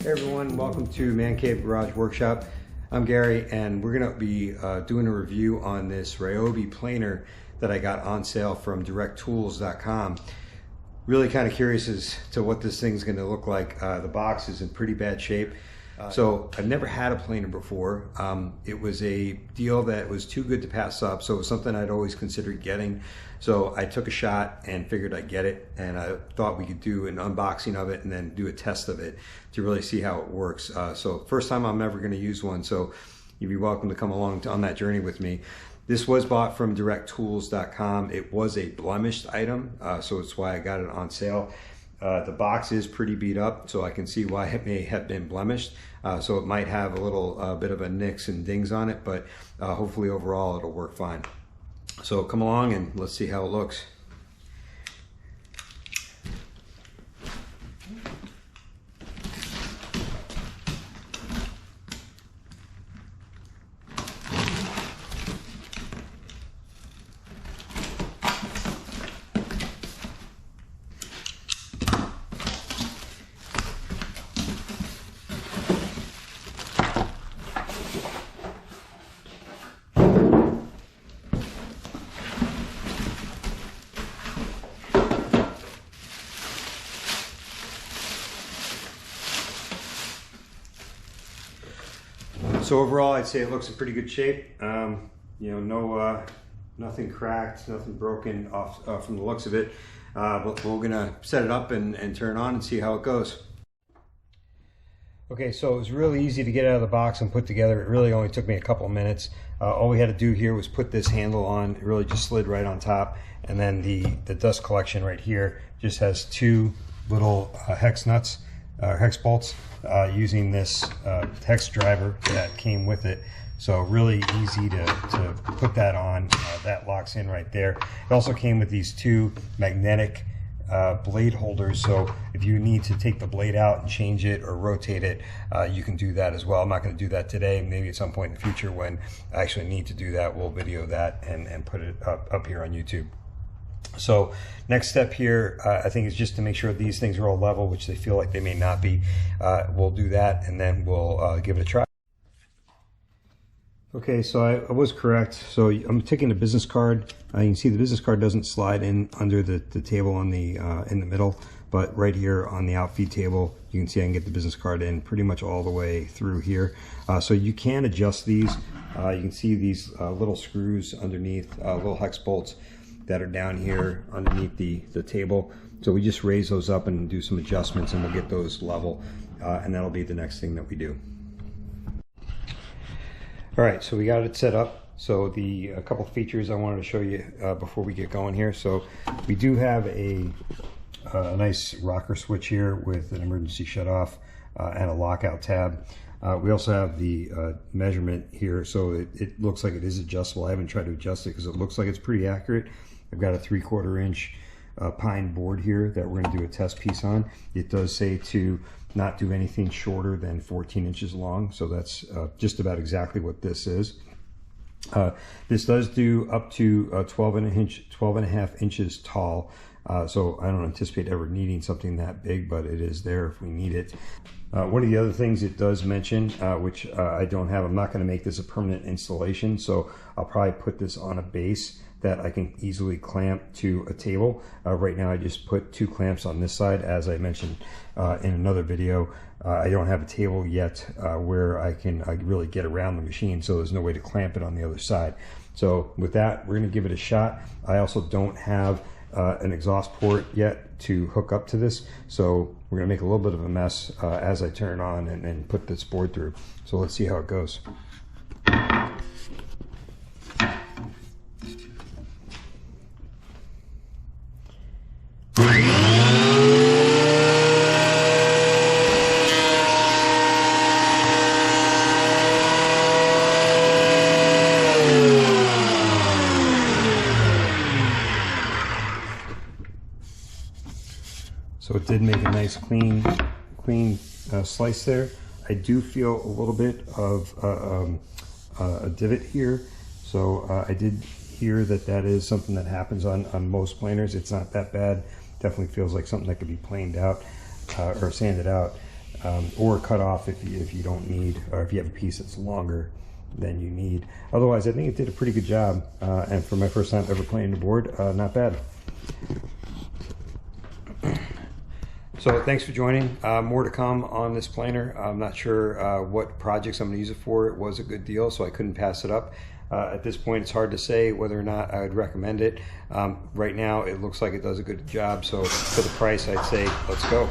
Hey everyone, welcome to Man Cave Garage Workshop. I'm Gary and we're going to be doing a review on this Ryobi Planer that I got on sale from directtools.com. Really kind of curious as to what this thing's going to look like. The box is in pretty bad shape. So I've never had a planer before. It was a deal that was too good to pass up, so it was something I'd always considered getting. So I took a shot and figured I'd get it, and I thought we could do an unboxing of it and then do a test of it to really see how it works. So first time I'm ever going to use one, so you'd be welcome to come along on that journey with me. This was bought from directtools.com. It was a blemished item, so it's why I got it on sale. The box is pretty beat up, so I can see why it may have been blemished. So it might have a little bit of a nicks and dings on it, but hopefully overall it'll work fine. So come along and let's see how it looks. So overall, I'd say it looks in pretty good shape. You know, nothing cracked, nothing broken off from the looks of it. But we're gonna set it up and turn it on and see how it goes. Okay, so it was really easy to get out of the box and put together. It really only took me a couple of minutes. All we had to do here was put this handle on. It really just slid right on top. And then the dust collection right here just has two little hex nuts, hex bolts, using this hex driver that came with it. So really easy to put that on. That locks in right there. It also came with these two magnetic blade holders, so if you need to take the blade out and change it or rotate it, you can do that as well. I'm not going to do that today. Maybe at some point in the future when I actually need to do that, we'll video that and put it up here on YouTube. So next step here, I think, is just to make sure these things are all level, which they feel like they may not be. We'll do that and then we'll give it a try. Okay, so I was correct. So I'm taking a business card. You can see the business card doesn't slide in under the table on the in the middle, but right here on the outfeed table, you can see I can get the business card in pretty much all the way through here. So you can adjust these. You can see these little screws underneath, little hex bolts that are down here underneath the table. So we just raise those up and do some adjustments and we'll get those level, and that'll be the next thing that we do. All right, so we got it set up. So a couple features I wanted to show you before we get going here. So we do have a nice rocker switch here with an emergency shut off and a lockout tab. We also have the measurement here, so it looks like it is adjustable. I haven't tried to adjust it because it looks like it's pretty accurate. I've got a 3/4 inch pine board here that we're going to do a test piece on. It does say to not do anything shorter than 14 inches long, so that's just about exactly what this is. This does do up to 12.5 inches tall, so I don't anticipate ever needing something that big, but it is there if we need it. One of the other things it does mention, which I don't have, I'm not going to make this a permanent installation, so I'll probably put this on a base that I can easily clamp to a table. Right now I just put 2 clamps on this side. As I mentioned in another video, I don't have a table yet where I really get around the machine, so there's no way to clamp it on the other side. So with that, we're going to give it a shot. I also don't have an exhaust port yet to hook up to this, so we're going to make a little bit of a mess as I turn on and put this board through. So let's see how it goes. So it did make a nice clean slice there. I do feel a little bit of a divot here. So I did hear that is something that happens on most planers. It's not that bad. Definitely feels like something that could be planed out or sanded out. or cut off if you don't need, or if you have a piece that's longer than you need. Otherwise, I think it did a pretty good job, and for my first time ever playing the board, not bad. So thanks for joining. More to come on this planer. I'm not sure what projects I'm going to use it for. It was a good deal, so I couldn't pass it up. At this point, it's hard to say whether or not I would recommend it. Right now, it looks like it does a good job, so for the price, I'd say let's go.